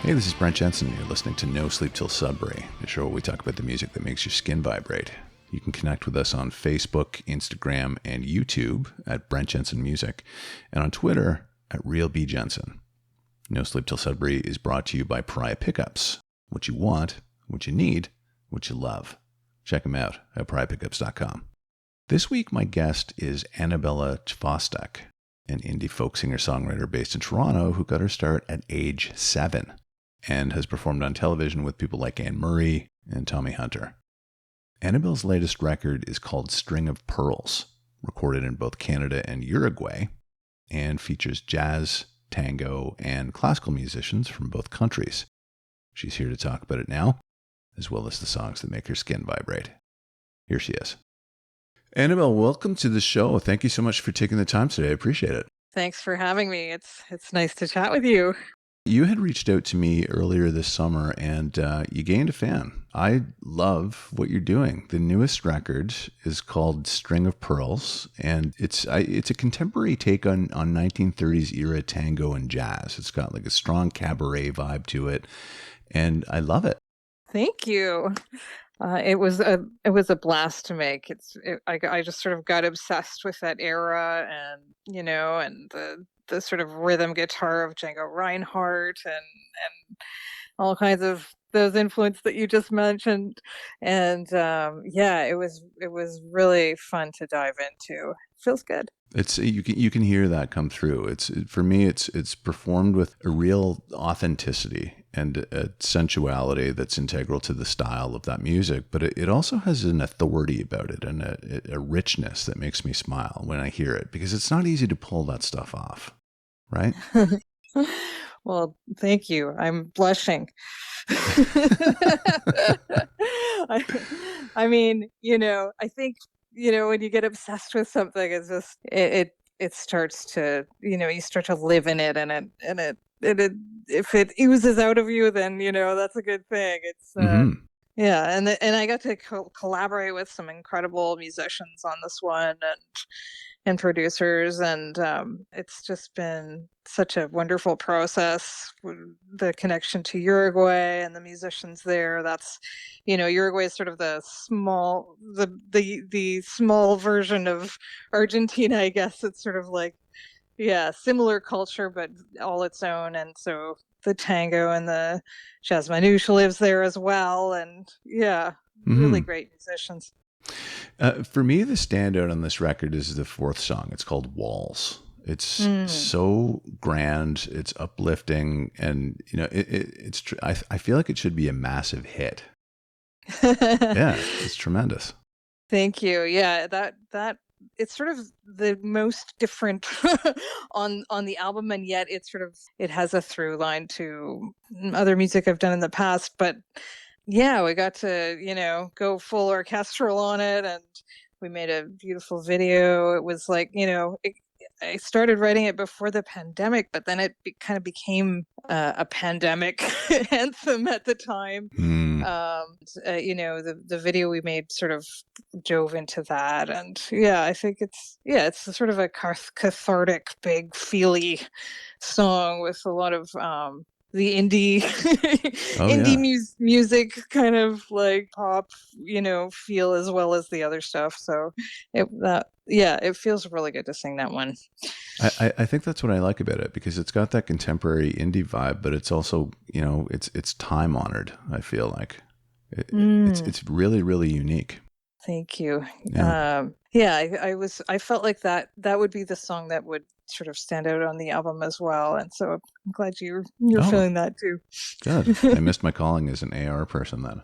Hey, this is Brent Jensen. You're listening to No Sleep Till Sudbury, the show where we talk about the music that makes your skin vibrate. You can connect with us on Facebook, Instagram, and YouTube at Brent Jensen Music, and on Twitter at RealBJensen. No Sleep Till Sudbury is brought to you by Pariah Pickups. What you want, what you need, what you love. Check them out at pariahpickups.com. This week, my guest is Annabelle Chvostek, an indie folk singer-songwriter based in Toronto who got her start at age 7 and has performed on television with people like Anne Murray and Tommy Hunter. Annabelle's latest record is called String of Pearls, recorded in both Canada and Uruguay, and features jazz, tango, and classical musicians from both countries. She's here to talk about it now, as well as the songs that make her skin vibrate. Here she is. Annabelle, welcome to the show. Thank you so much for taking the time today. I appreciate it. Thanks for having me. It's nice to chat with you. You had reached out to me earlier this summer, and you gained a fan. I love what you're doing. The newest record is called String of Pearls, and it's a contemporary take on 1930s era tango and jazz. It's got like a strong cabaret vibe to it, and I love it. Thank you. It was a blast to make. I just sort of got obsessed with that era, and and the sort of rhythm guitar of Django Reinhardt and all kinds of those influences that you just mentioned. And it was really fun to dive into. Feels good. It's you can hear that come through. For me, it's performed with a real authenticity and a sensuality that's integral to the style of that music. But it also has an authority about it and a richness that makes me smile when I hear it, because it's not easy to pull that stuff off, right? Well, thank you. I'm blushing. I mean, I think, when you get obsessed with something, it's just it starts to, you start to live in it, and it if it oozes out of you, then that's a good thing. It's yeah, and I got to collaborate with some incredible musicians on this one, and producers, and it's just been such a wonderful process. The connection to Uruguay and the musicians there, that's Uruguay is sort of the small version of Argentina, I guess. It's sort of like, yeah, similar culture but all its own. And so the tango and the jazz manouche lives there as well, and really great musicians. For me, the standout on this record is the fourth song. It's called Walls. It's so grand. It's uplifting, and I feel like it should be a massive hit. Yeah, it's tremendous. Thank you. Yeah, that it's sort of the most different on the album, and yet it has a through line to other music I've done in the past. But yeah, we got to go full orchestral on it, and we made a beautiful video. It was like I started writing it before the pandemic, but then it kind of became a pandemic anthem at the time. The video we made sort of dove into that, and I think it's sort of a cathartic, big, feely song with a lot of the indie music kind of like pop feel, as well as the other stuff. So it feels really good to sing that one. I think that's what I like about it, because it's got that contemporary indie vibe, but it's also it's time honored. I feel like it's really, really unique. Thank you. Yeah. I felt like that would be the song that would sort of stand out on the album as well, and so I'm glad you're feeling that too. Good. I missed my calling as an AR person then.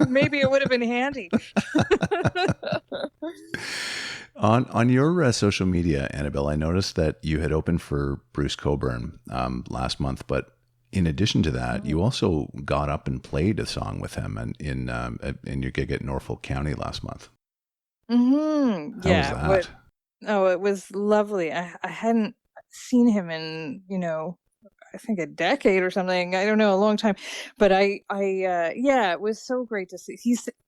Maybe it would have been handy. On your social media, Annabelle, I noticed that you had opened for Bruce Cockburn last month, but in addition to that, you also got up and played a song with him in your gig at Norfolk County last month. How was that? It was lovely. I hadn't seen him in, I think a decade or something. I don't know, a long time. But it was so great to see.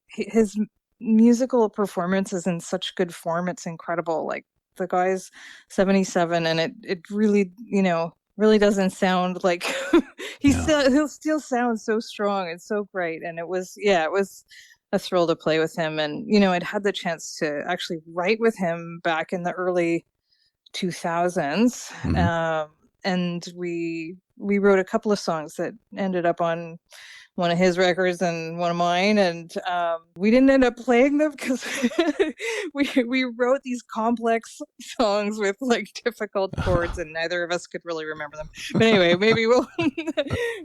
His musical performance is in such good form. It's incredible. Like, the guy's 77, and it really, really doesn't sound like No. he'll still sound so strong and so great. And it was a thrill to play with him. And I'd had the chance to actually write with him back in the early 2000s, Hmm. and we wrote a couple of songs that ended up on one of his records and one of mine, and we didn't end up playing them because we wrote these complex songs with like difficult chords, and neither of us could really remember them. But anyway, maybe we'll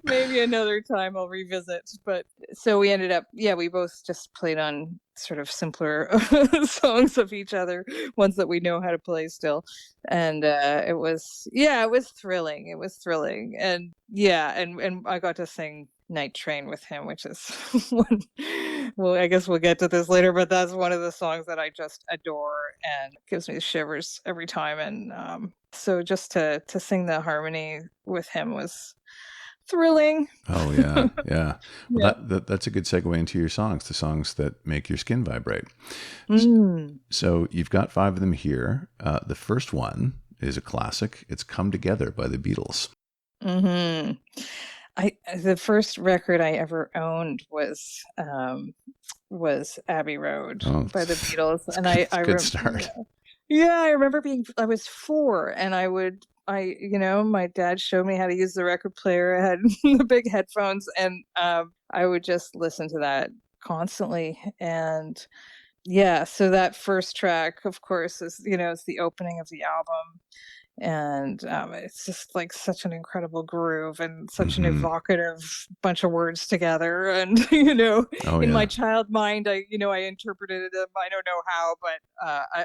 maybe another time I'll revisit. But so we ended up, we both just played on sort of simpler songs of each other, ones that we know how to play still. And it was thrilling. It was thrilling. And and I got to sing Night Train with him, which is one, well, I guess we'll get to this later, but that's one of the songs that I just adore and gives me the shivers every time. And so just to sing the harmony with him was thrilling. Oh yeah, yeah. Well, Yeah. that's a good segue into your songs, the songs that make your skin vibrate. Mm. So you've got 5 of them here. The first one is a classic. It's "Come Together" by the Beatles. Hmm. The first record I ever owned was Abbey Road Oh, by the Beatles, it's and good, it's a good start. I remember I was 4, and my dad showed me how to use the record player. I had the big headphones, and I would just listen to that constantly. And so that first track, of course, is it's the opening of the album, and it's just like such an incredible groove and such an Hmm. evocative bunch of words together. And Oh in my yeah. child mind, I interpreted them. I don't know how, but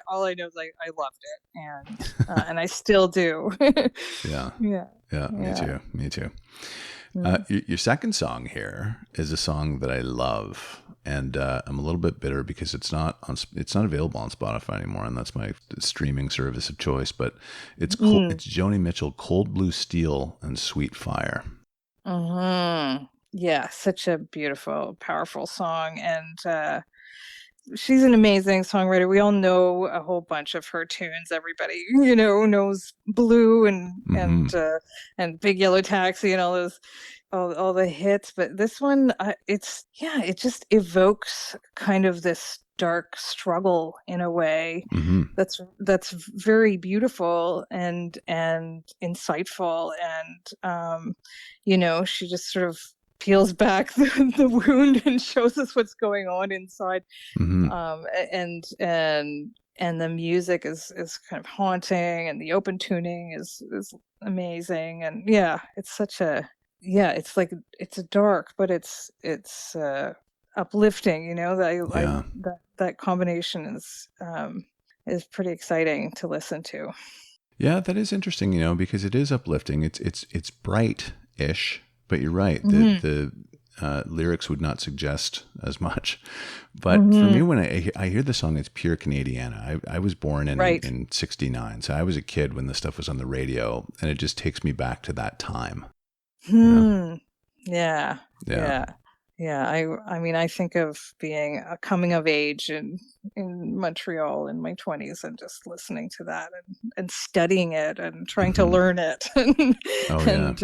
all I know is I loved it, and I still do. Yeah. Yeah, Yeah. Me yeah. too. Me too. Mm. Your second song here is a song that I love, and I'm a little bit bitter because it's not available on Spotify anymore, and that's my streaming service of choice. But Mm. it's Joni Mitchell, "Cold Blue Steel" and "Sweet Fire." Hmm. Yeah, such a beautiful, powerful song, and she's an amazing songwriter. We all know a whole bunch of her tunes. Everybody, knows Blue Hmm. and Big Yellow Taxi and all those all the hits. But this one, it just evokes kind of this dark struggle in a way Hmm. that's very beautiful and insightful. And she just sort of peels back the wound and shows us what's going on inside. Hmm. And the music is kind of haunting, and the open tuning is amazing. And it's such a it's like it's dark, but it's uplifting. Yeah. That combination is pretty exciting to listen to. Yeah, that is interesting, because it is uplifting. It's bright-ish, but you're right. Hmm. The lyrics would not suggest as much. But for me, Hmm. when I hear the song, it's pure Canadiana. I was born Right. in '69, so I was a kid when this stuff was on the radio, and it just takes me back to that time. You know? Hmm. Yeah. Yeah. Yeah. Yeah. I mean, I think of being a coming of age in Montreal in my 20s, and just listening to that and studying it and trying to Hmm. learn it. Oh yeah. And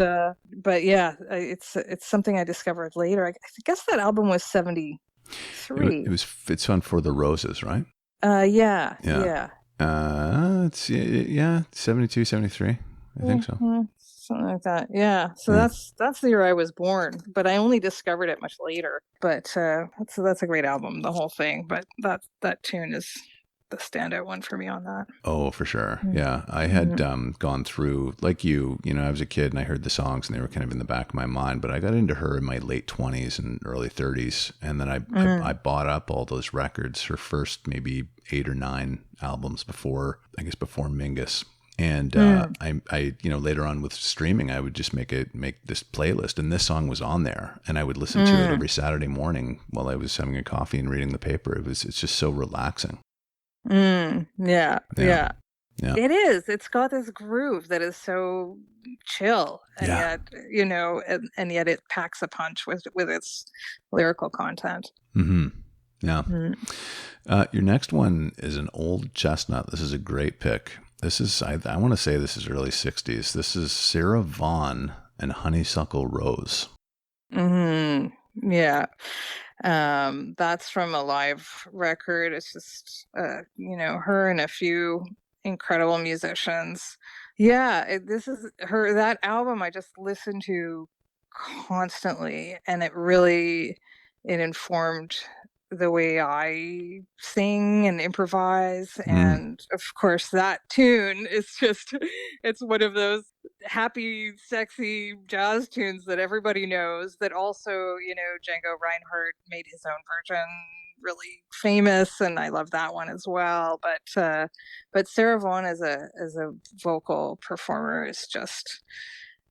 but it's something I discovered later. I guess that album was 73. It's on For the Roses, right? Yeah. Yeah. Yeah. It's yeah, 72, 73. I think so. Mhm. Something like that. Yeah. So Yeah. that's the year I was born, but I only discovered it much later. But that's a great album, the whole thing. But that tune is the standout one for me on that. Oh, for sure. Mm. Yeah. I had Mm. gone through, like I was a kid and I heard the songs and they were kind of in the back of my mind, but I got into her in my late 20s and early 30s. And then I Mm. bought up all those records, her first maybe 8 or 9 albums before Mingus. And Mm. later on with streaming, I would just make this playlist, and this song was on there, and I would listen to it Mm. every Saturday morning while I was having a coffee and reading the paper. It's just so relaxing. Mm. Yeah. Yeah. Yeah. Yeah. It is. It's got this groove that is so chill, and Yeah. yet, and yet it packs a punch with its lyrical content. Hmm. Yeah. Mm. Your next one is an old chestnut. This is a great pick. This is, I want to say this is early 60s. This is Sarah Vaughn and Honeysuckle Rose. Yeah. That's from a live record. It's just, her and a few incredible musicians. Yeah, this is that album I just listened to constantly, and it informed the way I sing and improvise. And of course, that tune is just, it's one of those happy, sexy jazz tunes that everybody knows, that also, Django Reinhardt made his own version really famous, and I love that one as well. But Sarah Vaughan as a vocal performer is just,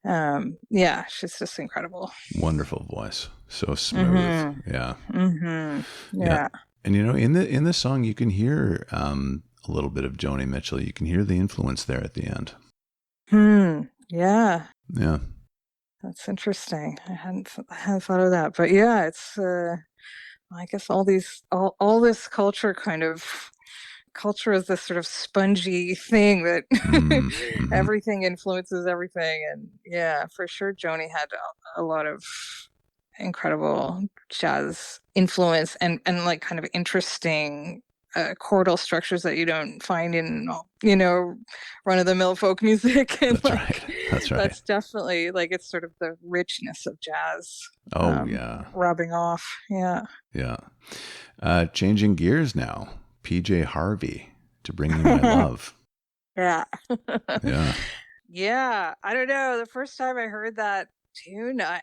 she's just incredible. Wonderful voice. So smooth. Yeah. Yeah. And in the song you can hear a little bit of Joni Mitchell. You can hear the influence there at the end. Yeah. Yeah. That's interesting. I hadn't thought of that. But yeah, it's I guess all this culture is this sort of spongy thing that everything influences everything. And yeah, for sure Joni had a lot of incredible jazz influence, and like kind of interesting chordal structures that you don't find in run-of-the-mill folk music. And That's right. That's definitely, like, it's sort of the richness of jazz rubbing off. Yeah Changing gears now, PJ Harvey, To Bring You My Love. Yeah. Yeah. I don't know, the first time I heard that tune, I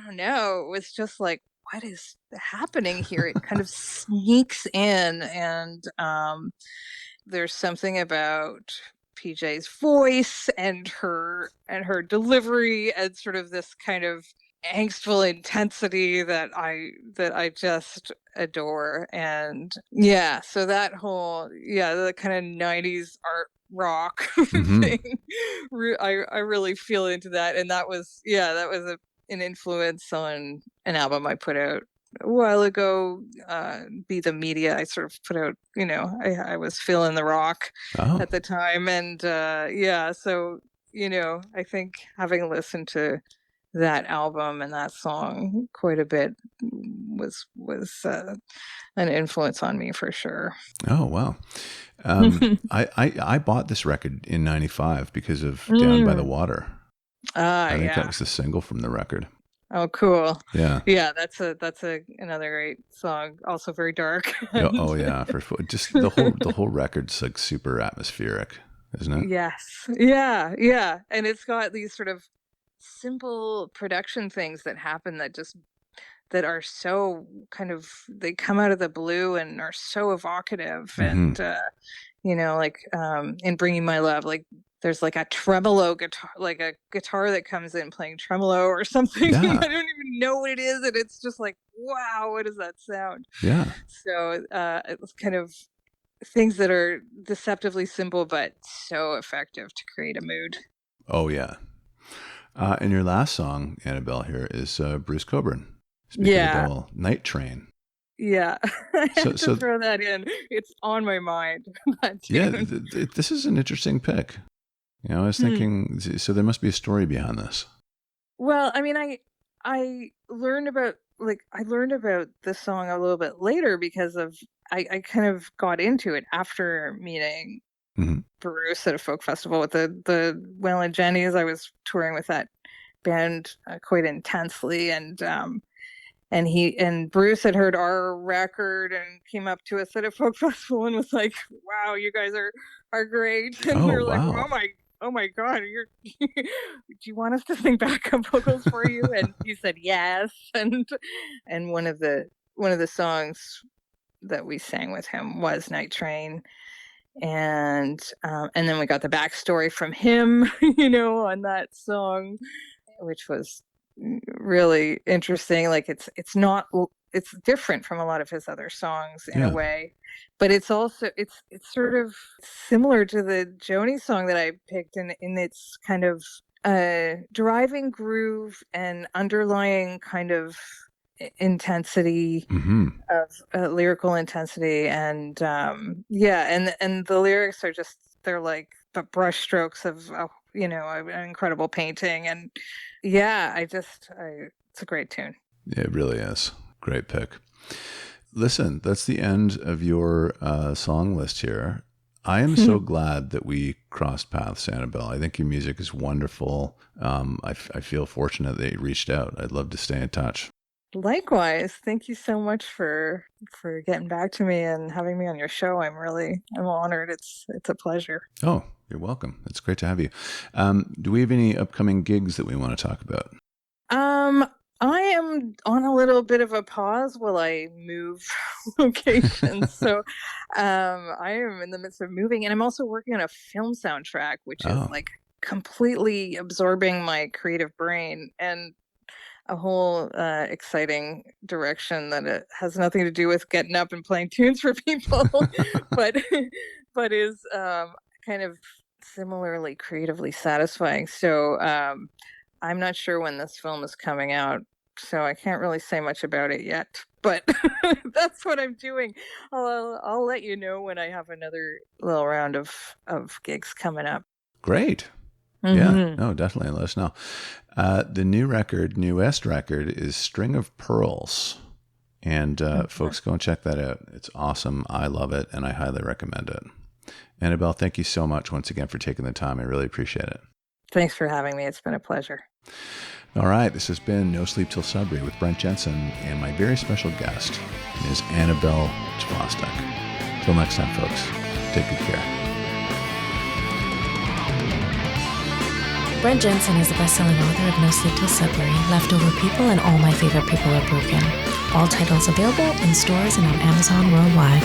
don't know, it was just like, what is happening here? It kind of sneaks in, and there's something about PJ's voice and her delivery, and sort of this kind of angstful intensity that I just adore. And yeah, so that whole the kind of 90s art rock thing, I really feel into that. And that was an influence on an album I put out a while ago, Be the Media. I sort of put out, I was feeling the rock at the time. And so I think having listened to that album and that song quite a bit was an influence on me for sure. Oh wow. I bought this record in '95 because of Down by the Water. I think that was the single from the record. Oh, cool. Yeah. That's another great song. Also very dark. Oh yeah, just the whole record's like super atmospheric, isn't it? Yes. Yeah. And it's got these sort of simple production things that happen that are so kind of, they come out of the blue and are so evocative. And like in Bringing My Love, like there's like a tremolo guitar, like a guitar that comes in playing tremolo or something. I don't even know what it is, and it's just like, wow, what does that sound? Yeah. So it's kind of things that are deceptively simple but so effective to create a mood. Oh yeah. And your last song, Annabelle, here is Bruce Cockburn. Speaking of Devil, Night Train. Yeah. I have to throw that in. It's on my mind. This is an interesting pick. I was thinking, so there must be a story behind this. Well, I mean, I learned about this song a little bit later because I kind of got into it after meeting Bruce at a folk festival with the Wail and Jennies. I was touring with that band quite intensely, and Bruce had heard our record and came up to us at a folk festival and was like, "Wow, you guys are great!" And we were like, "Oh my God, do you want us to sing backup vocals for you?" And he said yes. And one of the songs that we sang with him was Night Train. And then we got the backstory from him, on that song, which was really interesting. Like it's different from a lot of his other songs in a way, but it's also it's sort of similar to the Joni song that I picked in its kind of driving groove and underlying kind of intensity of lyrical intensity. And and the lyrics are just, they're like but brush strokes of an incredible painting. And yeah, it's a great tune. It really is. Great pick. Listen, that's the end of your song list here. I am so glad that we crossed paths, Annabelle. I think your music is wonderful. I feel fortunate that you reached out. I'd love to stay in touch. Likewise. Thank you so much for getting back to me and having me on your show. I'm honored. It's a pleasure. Oh, you're welcome. It's great to have you. Do we have any upcoming gigs that we want to talk about? I am on a little bit of a pause while I move locations. So I am in the midst of moving, and I'm also working on a film soundtrack, which is like completely absorbing my creative brain, and a whole exciting direction that it has nothing to do with getting up and playing tunes for people, but is kind of similarly creatively satisfying. So I'm not sure when this film is coming out, so I can't really say much about it yet. But that's what I'm doing. I'll let you know when I have another little round of gigs coming up. Great. Yeah, no, definitely. Let us know. The newest record is String of Pearls. And folks, go and check that out. It's awesome. I love it, and I highly recommend it. Annabelle, thank you so much once again for taking the time. I really appreciate it. Thanks for having me. It's been a pleasure. All right, this has been No Sleep Till Sudbury with Brent Jensen, and my very special guest is Annabelle Chvostek. Till next time, folks, take good care. Brent Jensen is the best-selling author of No Sleep Till Sudbury, Leftover People, and All My Favorite People Are Broken. All titles available in stores and on Amazon worldwide.